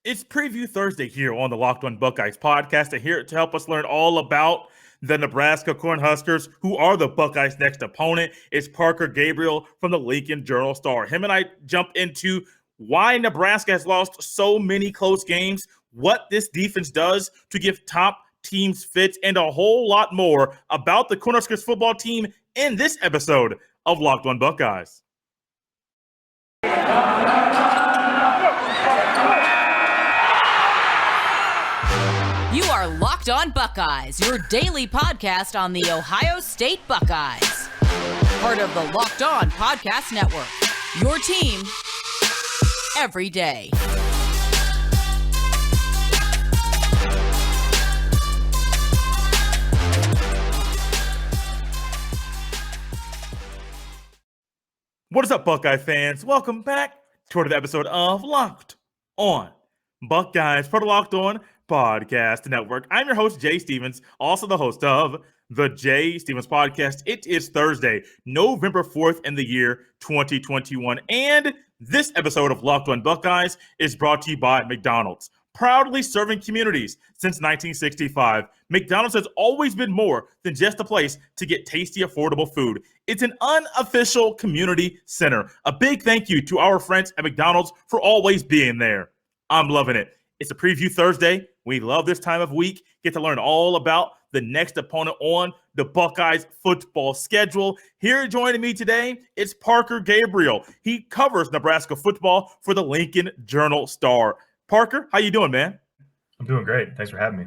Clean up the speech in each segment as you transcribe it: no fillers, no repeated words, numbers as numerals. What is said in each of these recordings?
It's Preview Thursday here on the Locked On Buckeyes podcast, and here to help us learn all about the Nebraska Cornhuskers, who are the Buckeyes' next opponent, is Parker Gabriel from the Lincoln Journal-Star. Him and I jump into why Nebraska has lost so many close games, what this defense does to give top teams fits, and a whole lot more about the Cornhuskers football team in this episode of Locked On Buckeyes. You are Locked On Buckeyes, your daily podcast on the Ohio State Buckeyes. Part of the Locked On Podcast Network, your team every day. What is up, Buckeye fans? Welcome back to another episode of Locked On Buckeyes, part of Locked On Podcast Network. I'm your host, Jay Stevens, also the host of the Jay Stevens Podcast. It is Thursday, November 4th in the year 2021, and this episode of Locked On Buckeyes is brought to you by McDonald's. Proudly serving communities since 1965, McDonald's has always been more than just a place to get tasty, affordable food. It's an unofficial community center. A big thank you to our friends at McDonald's for always being there. I'm loving it. It's a Preview Thursday. We love this time of week. Get to learn all about the next opponent on the Buckeyes football schedule. Here joining me today is Parker Gabriel. He covers Nebraska football for the Lincoln Journal-Star. Parker, how you doing, man? I'm doing great. Thanks for having me.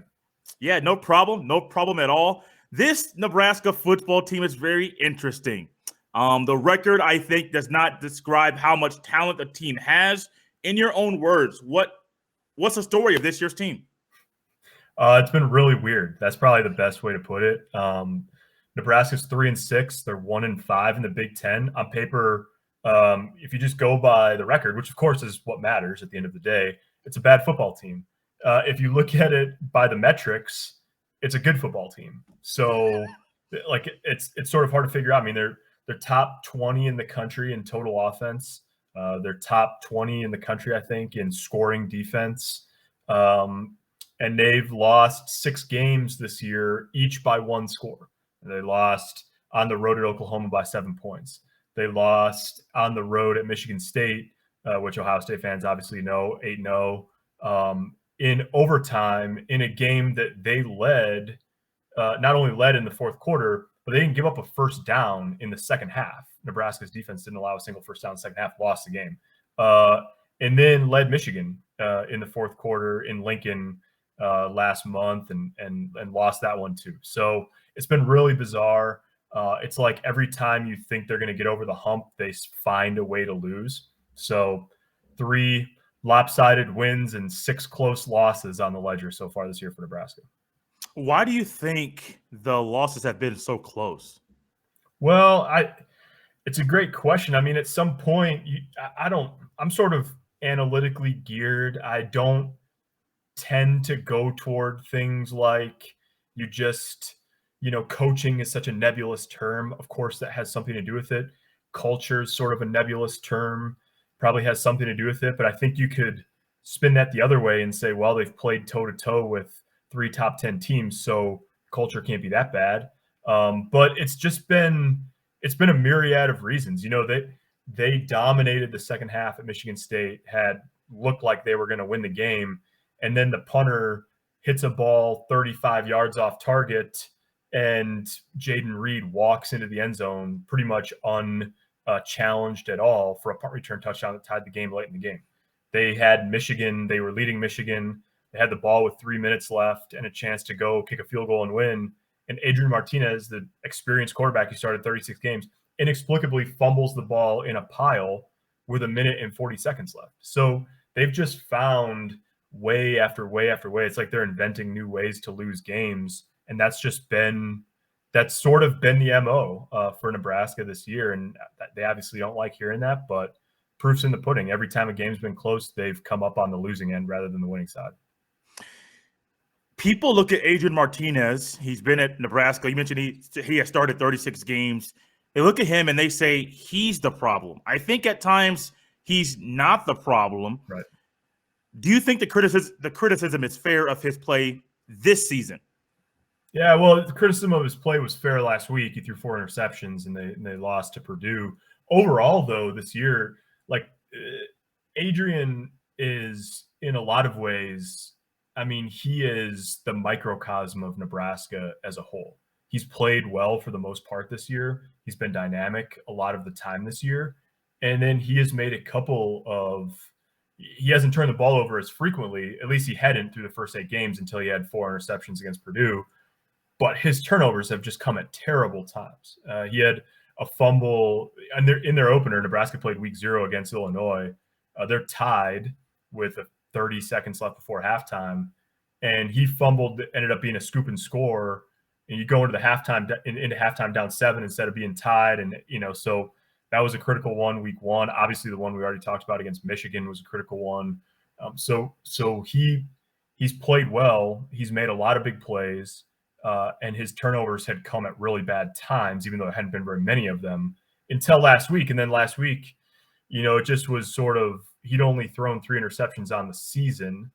Yeah, no problem. No problem at all. This Nebraska football team is very interesting. The record, I think, does not describe how much talent the team has. In your own words, what's the story of this year's team? It's been really weird. That's probably the best way to put it. Nebraska's 3-6. They're 1-5 in the Big Ten. On paper, if you just go by the record, which of course is what matters at the end of the day, it's a bad football team. If you look at it by the metrics, it's a good football team. So, like, it's sort of hard to figure out. I mean, they're top 20 in the country in total offense. They're top 20 in the country, I think, in scoring defense. And they've lost 6 games this year, each by 1 score. They lost on the road at Oklahoma by 7 points. They lost on the road at Michigan State, which Ohio State fans obviously know, 8-0, in overtime in a game that they led, not only led in the fourth quarter, but they didn't give up a first down in the second half. Nebraska's defense didn't allow a single first down in the second half, lost the game. And then led Michigan in the fourth quarter in Lincoln last month and lost that one too. So it's been really bizarre. It's like every time you think they're going to get over the hump, they find a way to lose. So 3 lopsided wins and 6 close losses on the ledger so far this year for Nebraska. Why do you think the losses have been so close? Well, it's a great question. I mean, at some point, I'm sort of analytically geared. I don't tend to go toward things like coaching is such a nebulous term. Of course, that has something to do with it. Culture is sort of a nebulous term, probably has something to do with it. But I think you could spin that the other way and say, well, they've played toe-to-toe with 3 top 10 teams, so culture can't be that bad. But it's been a myriad of reasons. They dominated the second half at Michigan State, had looked like they were going to win the game, and then the punter hits a ball 35 yards off target, and Jaden Reed walks into the end zone pretty much unchallenged at all for a punt return touchdown that tied the game late in the game. They had Michigan. They were leading Michigan. They had the ball with 3 minutes left and a chance to go kick a field goal and win. And Adrian Martinez, the experienced quarterback who started 36 games, inexplicably fumbles the ball in a pile with 1 minute and 40 seconds left. So they've just found way after way after way. It's like they're inventing new ways to lose games. And that's sort of been the MO for Nebraska this year. And they obviously don't like hearing that, but proof's in the pudding. Every time a game's been close, they've come up on the losing end rather than the winning side. People look at Adrian Martinez. He's been at Nebraska. You mentioned he has started 36 games. They look at him and they say he's the problem. I think at times he's not the problem. Right. Do you think the criticism is fair of his play this season? Yeah, well, the criticism of his play was fair last week. He threw 4 interceptions and they lost to Purdue. Overall, though, this year, like Adrian is in a lot of ways, I mean, he is the microcosm of Nebraska as a whole. He's played well for the most part this year. He's been dynamic a lot of the time this year. And then he has made he hasn't turned the ball over as frequently, at least he hadn't through the first 8 games until he had 4 interceptions against Purdue. But his turnovers have just come at terrible times. He had a fumble in their opener. Nebraska played week 0 against Illinois. They're tied with 30 seconds left before halftime, and he fumbled. Ended up being a scoop and score. And you go into halftime down 7 instead of being tied, and so that was a critical one week 1. Obviously, the one we already talked about against Michigan was a critical one. So he's played well. He's made a lot of big plays. And his turnovers had come at really bad times, even though it hadn't been very many of them until last week. And then last week, it just was sort of, he'd only thrown 3 interceptions on the season,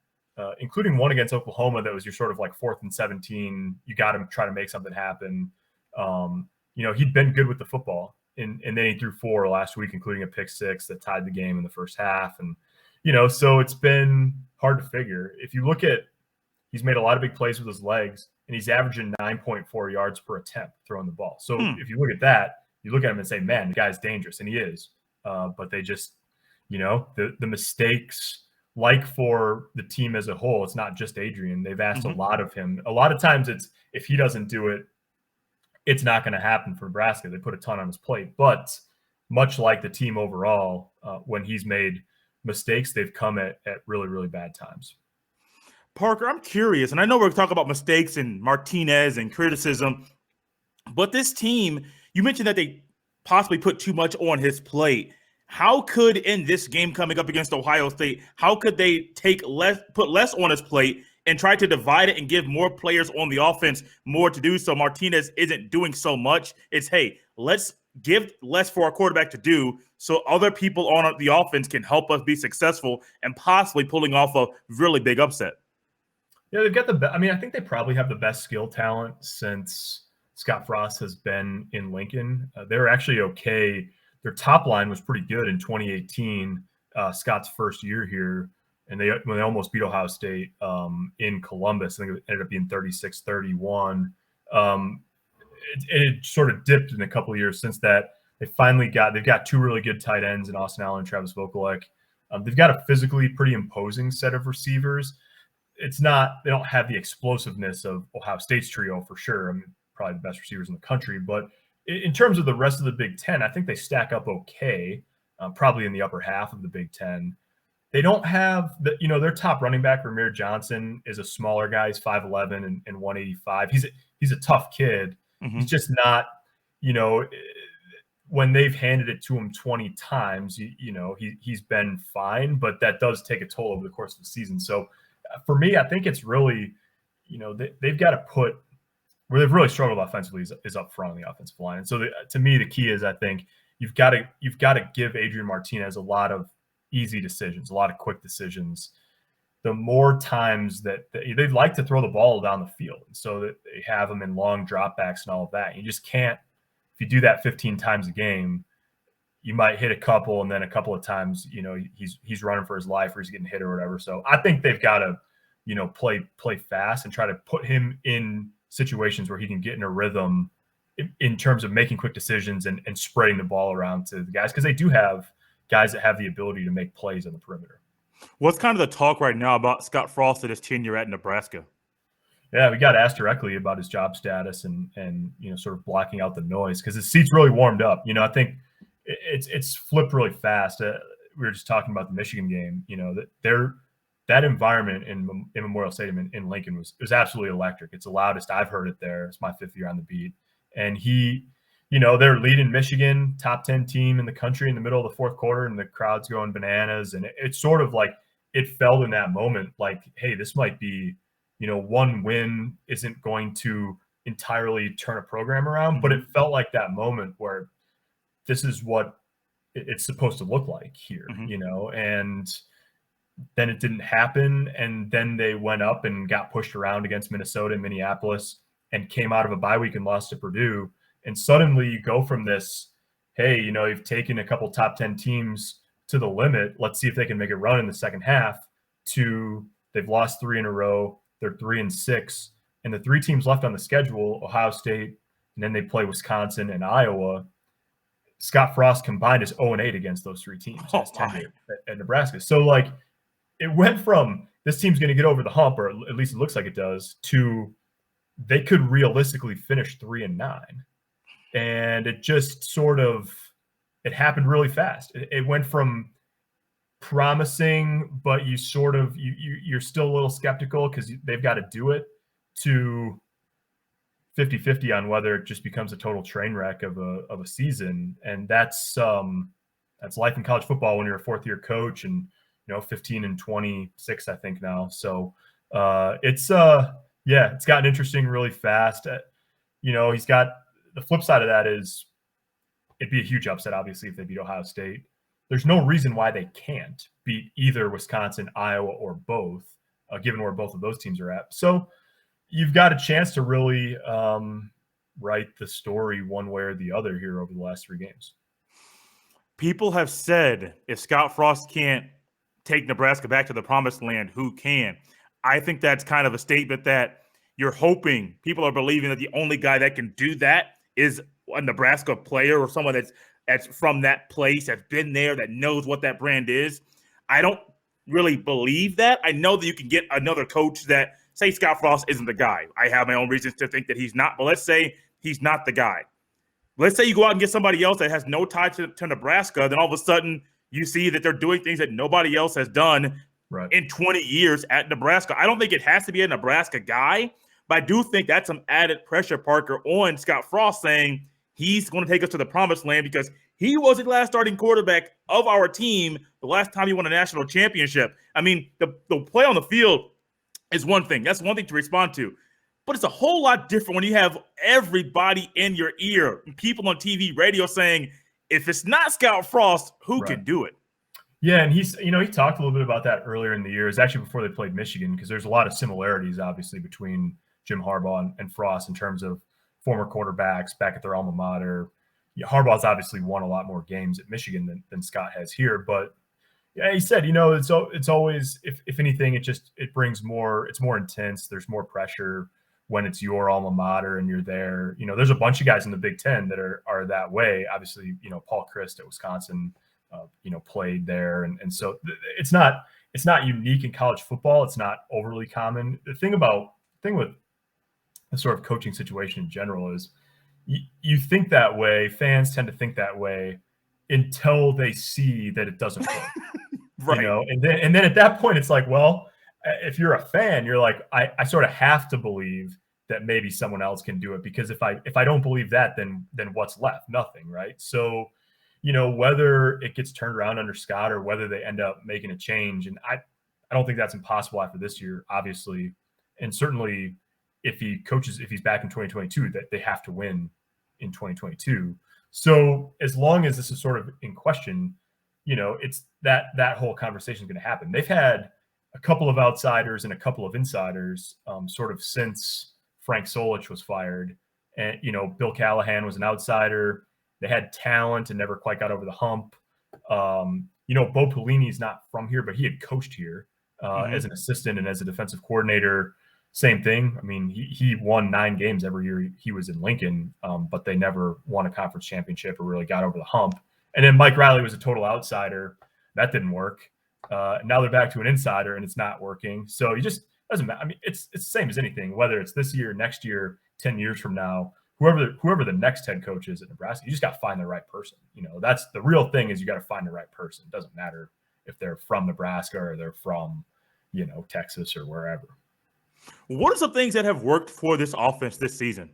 including one against Oklahoma that was your sort of like 4th and 17. You got him try to make something happen. He'd been good with the football, and then he threw 4 last week, including a pick 6 that tied the game in the first half. And, so it's been hard to figure. If you look at, he's made a lot of big plays with his legs, and he's averaging 9.4 yards per attempt throwing the ball. So if you look at that, you look at him and say, man, the guy's dangerous, and he is. But they just, the mistakes, like for the team as a whole, it's not just Adrian. They've asked a lot of him. A lot of times it's, if he doesn't do it, it's not going to happen for Nebraska. They put a ton on his plate. But much like the team overall, when he's made mistakes, they've come at really, really bad times. Parker, I'm curious, and I know we're talking about mistakes and Martinez and criticism, but this team, you mentioned that they possibly put too much on his plate. How could, in this game coming up against Ohio State, how could they put less on his plate and try to divide it and give more players on the offense more to do so Martinez isn't doing so much? It's, hey, let's give less for our quarterback to do so other people on the offense can help us be successful and possibly pulling off a really big upset. Yeah, they've got I think they probably have the best skill talent since Scott Frost has been in Lincoln. They're actually okay. Their top line was pretty good in 2018, Scott's first year here, and when they almost beat Ohio State in Columbus. I think it ended up being 36-31. It sort of dipped in a couple of years since that. They've got 2 really good tight ends in Austin Allen and Travis Vokolek. They've got a physically pretty imposing set of receivers. They don't have the explosiveness of Ohio State's trio for sure. I mean, probably the best receivers in the country, but in terms of the rest of the Big Ten, I think they stack up okay, probably in the upper half of the Big Ten. They don't have their top running back, Ramir Johnson, is a smaller guy. He's 5'11" and 185. He's a tough kid. Mm-hmm. He's just not, when they've handed it to him 20 times, he's been fine, but that does take a toll over the course of the season. So for me, I think it's really, they've got to put where they've really struggled offensively is up front on the offensive line. And so to me, the key is, I think you've got to give Adrian Martinez a lot of easy decisions, a lot of quick decisions. The more times that they'd like to throw the ball down the field, and so that they have them in long dropbacks and all of that. You just can't, if you do that 15 times a game, you might hit a couple, and then a couple of times, he's running for his life or he's getting hit or whatever. So I think they've got to, play fast and try to put him in situations where he can get in a rhythm in terms of making quick decisions and spreading the ball around to the guys, because they do have guys that have the ability to make plays on the perimeter. What's kind of the talk right now about Scott Frost and his tenure at Nebraska? Yeah, we got asked directly about his job status and sort of blocking out the noise, because his seat's really warmed up. I think it's flipped really fast. We were just talking about the Michigan game. That environment in Memorial Stadium in Lincoln was absolutely electric. It's the loudest I've heard it there. It's my 5th year on the beat, and they're leading Michigan, top 10 team in the country in the middle of the 4th quarter, and the crowd's going bananas. And it's sort of like it felt in that moment like, hey, this might be, one win isn't going to entirely turn a program around, but it felt like that moment where this is what it's supposed to look like here, and then it didn't happen. And then they went up and got pushed around against Minnesota and Minneapolis and came out of a bye week and lost to Purdue. And suddenly you go from this, hey, you've taken a couple top 10 teams to the limit. Let's see if they can make a run in the second half, to they've lost 3 in a row. They're 3-6. And the 3 teams left on the schedule, Ohio State, and then they play Wisconsin and Iowa. Scott Frost combined is 0-8 against those 3 teams at Nebraska. So, it went from this team's going to get over the hump, or at least it looks like it does, to they could realistically finish 3-9. And it just it happened really fast. It went from promising, but you're still a little skeptical because they've got to do it, to 50-50 on whether it just becomes a total train wreck of a season. And that's life in college football when you're a 4th-year coach, and 15-26, I think now. So it's gotten interesting really fast. He's got the flip side of that is it'd be a huge upset, obviously, if they beat Ohio State. There's no reason why they can't beat either Wisconsin, Iowa, or both, given where both of those teams are at. So you've got a chance to really write the story one way or the other here over the last 3 games. People have said if Scott Frost can't take Nebraska back to the promised land, who can? I think that's kind of a statement that you're hoping people are believing that the only guy that can do that is a Nebraska player or someone that's from that place, that's been there, that knows what that brand is. I don't really believe that. I know that you can get another coach that, say Scott Frost isn't the guy. I have my own reasons to think that he's not, but let's say he's not the guy. Let's say you go out and get somebody else that has no tie to Nebraska, then all of a sudden you see that they're doing things that nobody else has done in 20 years at Nebraska. I don't think it has to be a Nebraska guy, but I do think that's some added pressure, Parker, on Scott Frost, saying he's going to take us to the promised land because he was the last starting quarterback of our team the last time he won a national championship. I mean, the play on the field is one thing. That's one thing to respond to. But it's a whole lot different when you have everybody in your ear, people on TV, radio saying, if it's not Scott Frost, who can do it? Yeah, and he talked a little bit about that earlier in the year. It's actually before they played Michigan, because there's a lot of similarities, obviously, between Jim Harbaugh and Frost in terms of former quarterbacks back at their alma mater. Harbaugh's obviously won a lot more games at Michigan than Scott has here, but yeah, he said, it's always, if anything, it brings more, it's more intense. There's more pressure when it's your alma mater and you're there. There's a bunch of guys in the Big Ten that are that way. Obviously, Paul Chryst at Wisconsin, played there. And so it's not unique in college football. It's not overly common. The thing with the sort of coaching situation in general is you think that way. Fans tend to think that way until they see that it doesn't work. Right. And then at that point, it's like, well, if you're a fan, you're like, I sort of have to believe that maybe someone else can do it, because if I don't believe that, then what's left? Nothing, right? So, whether it gets turned around under Scott or whether they end up making a change, and I don't think that's impossible after this year, obviously, and certainly if he's back in 2022, that they have to win in 2022. So as long as this is sort of in question, it's that whole conversation is going to happen. They've had a couple of outsiders and a couple of insiders sort of since Frank Solich was fired. And, Bill Callahan was an outsider. They had talent and never quite got over the hump. Bo Pelini's not from here, but he had coached here as an assistant and as a defensive coordinator. Same thing. I mean, he won 9 games every year he was in Lincoln, but they never won a conference championship or really got over the hump. And then Mike Riley was a total outsider. That didn't work. Now they're back to an insider and it's not working. So you just doesn't matter. I mean, it's the same as anything, whether it's this year, next year, 10 years from now, whoever the next head coach is at Nebraska, you just got to find the right person. That's the real thing, is you got to find the right person. It doesn't matter if they're from Nebraska or they're from, Texas or wherever. What are some things that have worked for this offense this season?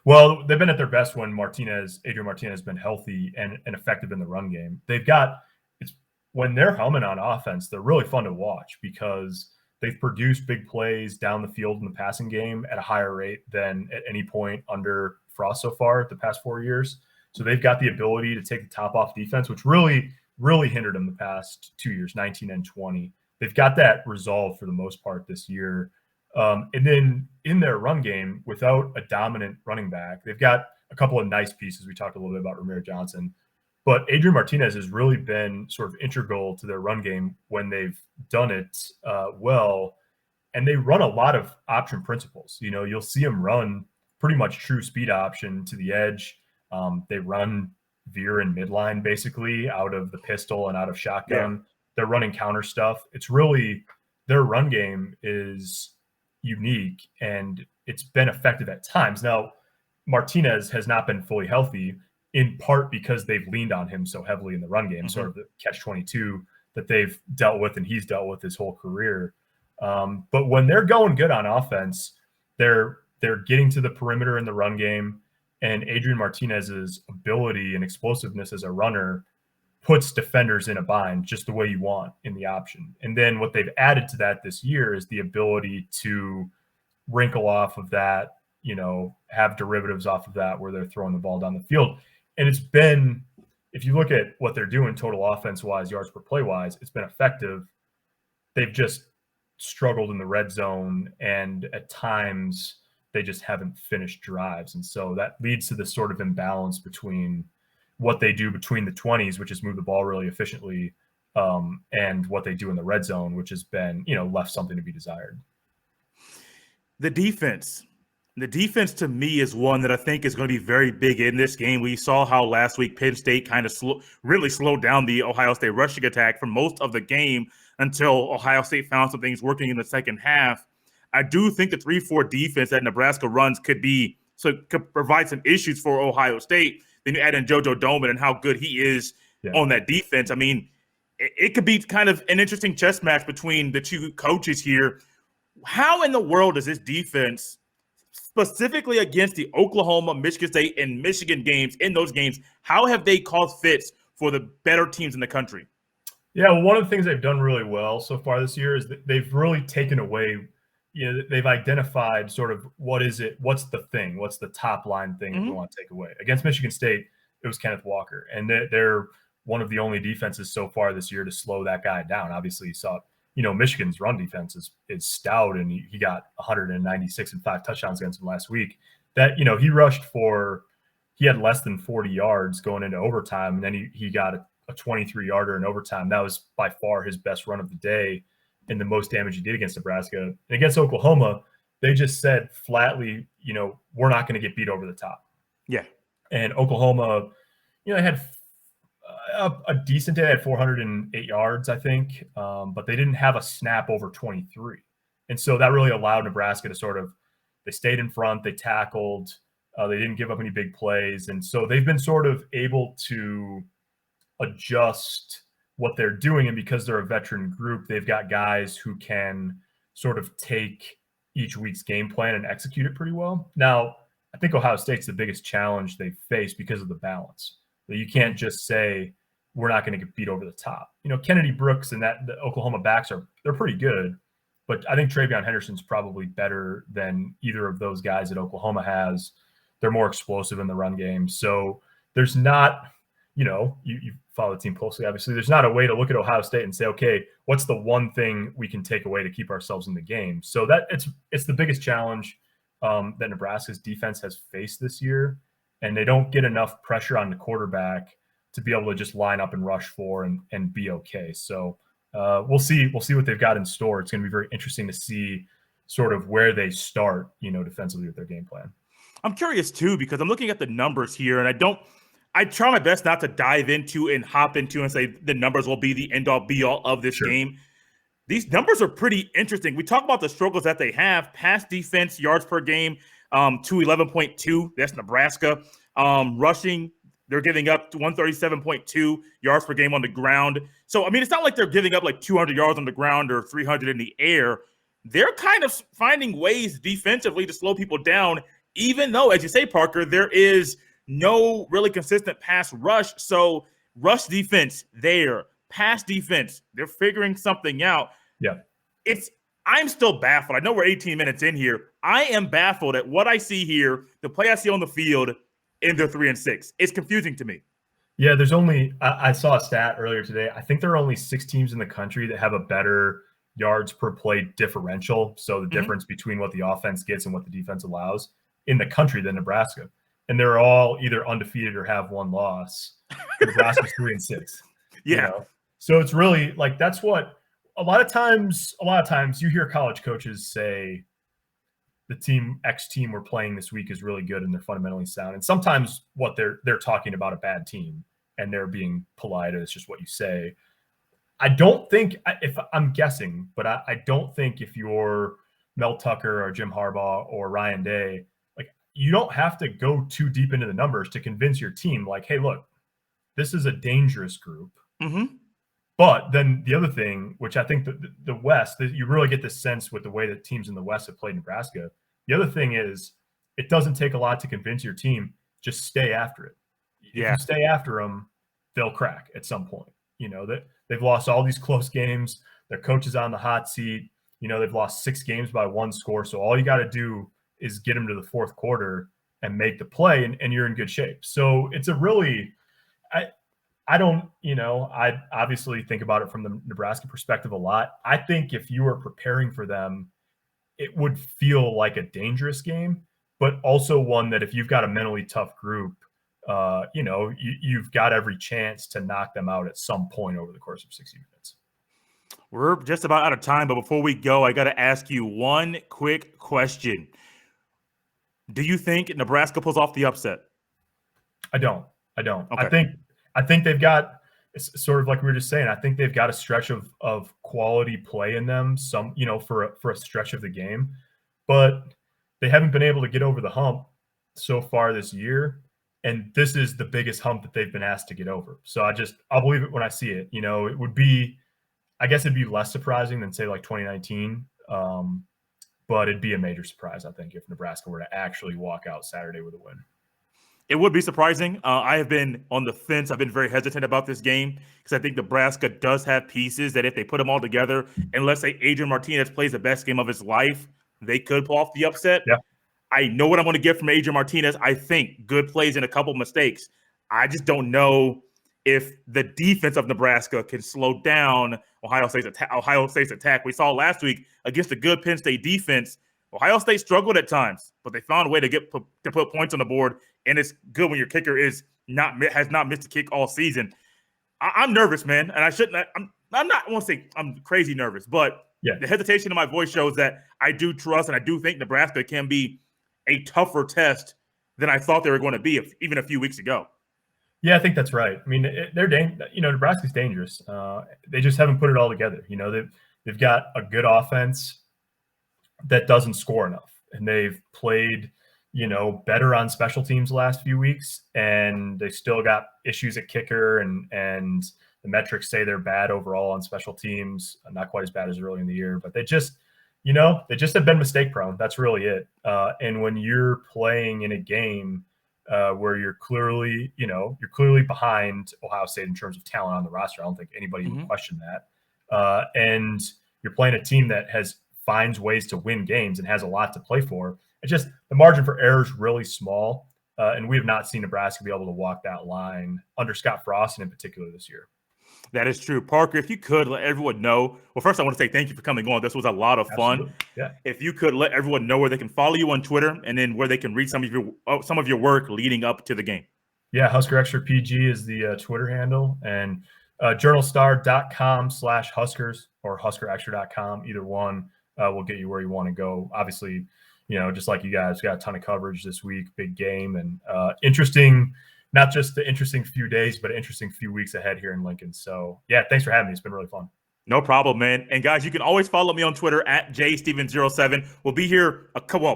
Well, they've been at their best when Adrian Martinez has been healthy and effective in the run game. When they're humming on offense, they're really fun to watch because they've produced big plays down the field in the passing game at a higher rate than at any point under Frost so far the past 4 years. So they've got the ability to take the top off defense, which really really hindered them the past 2 years, 19 and 20. They've got that resolved for the most part this year. And then in their run game, without a dominant running back, they've got a couple of nice pieces. We talked a little bit about Ramir Johnson, but Adrian Martinez has really been sort of integral to their run game when they've done it well. And they run a lot of option principles. You'll see them run pretty much true speed option to the edge. They run veer and midline basically out of the pistol and out of shotgun. Yeah. They're running counter stuff. It's really, their run game is unique and it's been effective at times. Now, Martinez has not been fully healthy, in part because they've leaned on him so heavily in the run game, sort of the catch-22 that they've dealt with and he's dealt with his whole career. But when they're going good on offense, they're getting to the perimeter in the run game, and Adrian Martinez's ability and explosiveness as a runner puts defenders in a bind just the way you want in the option. And then what they've added to that this year is the ability to wrinkle off of that, have derivatives off of that where they're throwing the ball down the field. And it's been, if you look at what they're doing total offense-wise, yards per play-wise, it's been effective. They've just struggled in the red zone, and at times they just haven't finished drives. And so that leads to this sort of imbalance between what they do between the 20s, which is move the ball really efficiently, and what they do in the red zone, which has been, left something to be desired. The defense to me is one that I think is going to be very big in this game. We saw how last week Penn State kind of really slowed down the Ohio State rushing attack for most of the game until Ohio State found some things working in the second half. I do think the 3-4 defense that Nebraska runs could provide some issues for Ohio State. Then you add in JoJo Domann and how good he is on that defense. I mean, it could be kind of an interesting chess match between the two coaches here. How in the world does this defense, specifically against the Oklahoma, Michigan State, and Michigan games, in those games, how have they caused fits for the better teams in the country? Yeah, well, one of the things they've done really well so far this year is that they've really taken away, they've identified sort of what's the thing, what's the top line thing that we want to take away. Against Michigan State, it was Kenneth Walker, and they're one of the only defenses so far this year to slow that guy down. Obviously, you saw, Michigan's run defense is stout, and he got 196 and 5 touchdowns against him last week. That, he had less than 40 yards going into overtime, and then he got a 23-yarder in overtime. That was by far his best run of the day and the most damage he did against Nebraska. And against Oklahoma, they just said flatly, we're not going to get beat over the top. Yeah. And Oklahoma, they had a decent day. They had 408 yards, I think, but they didn't have a snap over 23. And so that really allowed Nebraska to they stayed in front, they tackled, they didn't give up any big plays. And so they've been sort of able to adjust what they're doing. And because they're a veteran group, they've got guys who can sort of take each week's game plan and execute it pretty well. Now, I think Ohio State's the biggest challenge they face because of the balance. You can't just say we're not going to get beat over the top. Kennedy Brooks and the Oklahoma backs they're pretty good, but I think Travion Henderson's probably better than either of those guys that Oklahoma has. They're more explosive in the run game. So there's not, you follow the team closely, obviously. There's not a way to look at Ohio State and say, okay, what's the one thing we can take away to keep ourselves in the game? So that it's the biggest challenge that Nebraska's defense has faced this year. And they don't get enough pressure on the quarterback to be able to just line up and rush for and be okay. So we'll see what they've got in store. It's going to be very interesting to see sort of where they start, defensively with their game plan. I'm curious too, because I'm looking at the numbers here, and I try my best not to dive into and hop into and say the numbers will be the end all be all of this game. These numbers are pretty interesting. We talk about the struggles that they have. Pass defense, yards per game, 211.2. That's Nebraska. Rushing, they're giving up 137.2 yards per game on the ground. So, I mean, it's not like they're giving up like 200 yards on the ground or 300 in the air. They're kind of finding ways defensively to slow people down, even though, as you say, Parker, there is no really consistent pass rush. So rush defense there, pass defense, they're figuring something out. Yeah. I'm still baffled. I know we're 18 minutes in here. I am baffled at what I see here, the play I see on the field, and they're 3-6. It's confusing to me. Yeah, there's only I saw a stat earlier today. I think there are only 6 teams in the country that have a better yards per play differential. So the difference between what the offense gets and what the defense allows in the country than Nebraska. And they're all either undefeated or have one loss. Nebraska's 3-6. Yeah. You know? So it's really like that's what a lot of times you hear college coaches say the team X team we're playing this week is really good and they're fundamentally sound. And sometimes what they're talking about a bad team and they're being polite. It's just what you say. I don't think if I'm guessing, but I don't think if you're Mel Tucker or Jim Harbaugh or Ryan Day, like you don't have to go too deep into the numbers to convince your team like, hey, look, this is a dangerous group. But then the other thing, which I think the West, you really get this sense with the way that teams in the West have played Nebraska. The other thing is it doesn't take a lot to convince your team. Just stay after it. Yeah. If you stay after them, they'll crack at some point. You know, that they've lost all these close games. Their coach is on the hot seat. You know, they've lost 6 games by 1 score. So all you got to do is get them to the 4th quarter and make the play, and you're in good shape. So it's a really I don't, you know, I obviously think about it from the Nebraska perspective a lot. I think if you were preparing for them, it would feel like a dangerous game, but also one that if you've got a mentally tough group, you know, you've got every chance to knock them out at some point over the course of 60 minutes. We're just about out of time, but before we go, I got to ask you one quick question. Do you think Nebraska pulls off the upset? I don't. Okay. I think they've got, it's sort of like we were just saying, I think they've got a stretch of quality play in them, some, you know, for a stretch of the game, but they haven't been able to get over the hump so far this year. And this is the biggest hump that they've been asked to get over. So I'll believe it when I see it. You know, it would be, I guess it'd be less surprising than say like 2019. But it'd be a major surprise, I think, if Nebraska were to actually walk out Saturday with a win. It would be surprising. I have been on the fence. I've been very hesitant about this game because I think Nebraska does have pieces that if they put them all together, and let's say Adrian Martinez plays the best game of his life, they could pull off the upset. Yeah. I know what I'm going to get from Adrian Martinez. I think good plays and a couple mistakes. I just don't know if the defense of Nebraska can slow down Ohio State's attack. We saw last week against a good Penn State defense, Ohio State struggled at times, but they found a way to put points on the board, and it's good when your kicker has not missed a kick all season. I'm nervous, man, and I shouldn't. I'm not. I won't say I'm crazy nervous, but the hesitation in my voice shows that I do trust and I do think Nebraska can be a tougher test than I thought they were going to be even a few weeks ago. Yeah, I think that's right. I mean, Nebraska's dangerous. They just haven't put it all together. You know, they've got a good offense that doesn't score enough, and they've played, you know, better on special teams the last few weeks, and they still got issues at kicker, and the metrics say they're bad overall on special teams. Not quite as bad as early in the year, but they just have been mistake prone. That's really it. And when you're playing in a game where you're clearly behind Ohio State in terms of talent on the roster, I don't think anybody would question that. And you're playing a team that finds ways to win games and has a lot to play for. It's just the margin for error is really small. And we have not seen Nebraska be able to walk that line under Scott Frost and in particular this year. That is true. Parker, if you could let everyone know. Well, first I want to say thank you for coming on. This was a lot of fun. Absolutely. Yeah. If you could let everyone know where they can follow you on Twitter and then where they can read some of your work leading up to the game. Yeah, Husker Extra PG is the Twitter handle, and journalstar.com/Huskers or huskerextra.com. Either one will get you where you want to go. Obviously, you know, just like you guys, got a ton of coverage this week, big game, and interesting, not just the interesting few days, but interesting few weeks ahead here in Lincoln. So, yeah, thanks for having me. It's been really fun. No problem, man. And guys, you can always follow me on Twitter at jstevens07. We'll be here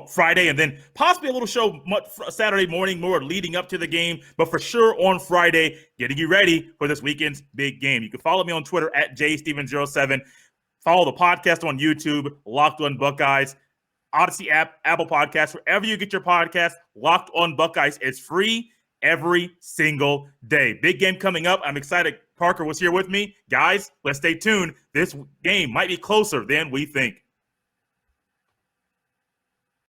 Friday and then possibly a little show Saturday morning, more leading up to the game, but for sure on Friday, getting you ready for this weekend's big game. You can follow me on Twitter at jstevens07. Follow the podcast on YouTube, Locked On Buckeyes, Odyssey app, Apple Podcasts, wherever you get your podcast. Locked On Buckeyes is free every single day. Big game coming up. I'm excited. Parker was here with me. Guys, let's stay tuned. This game might be closer than we think.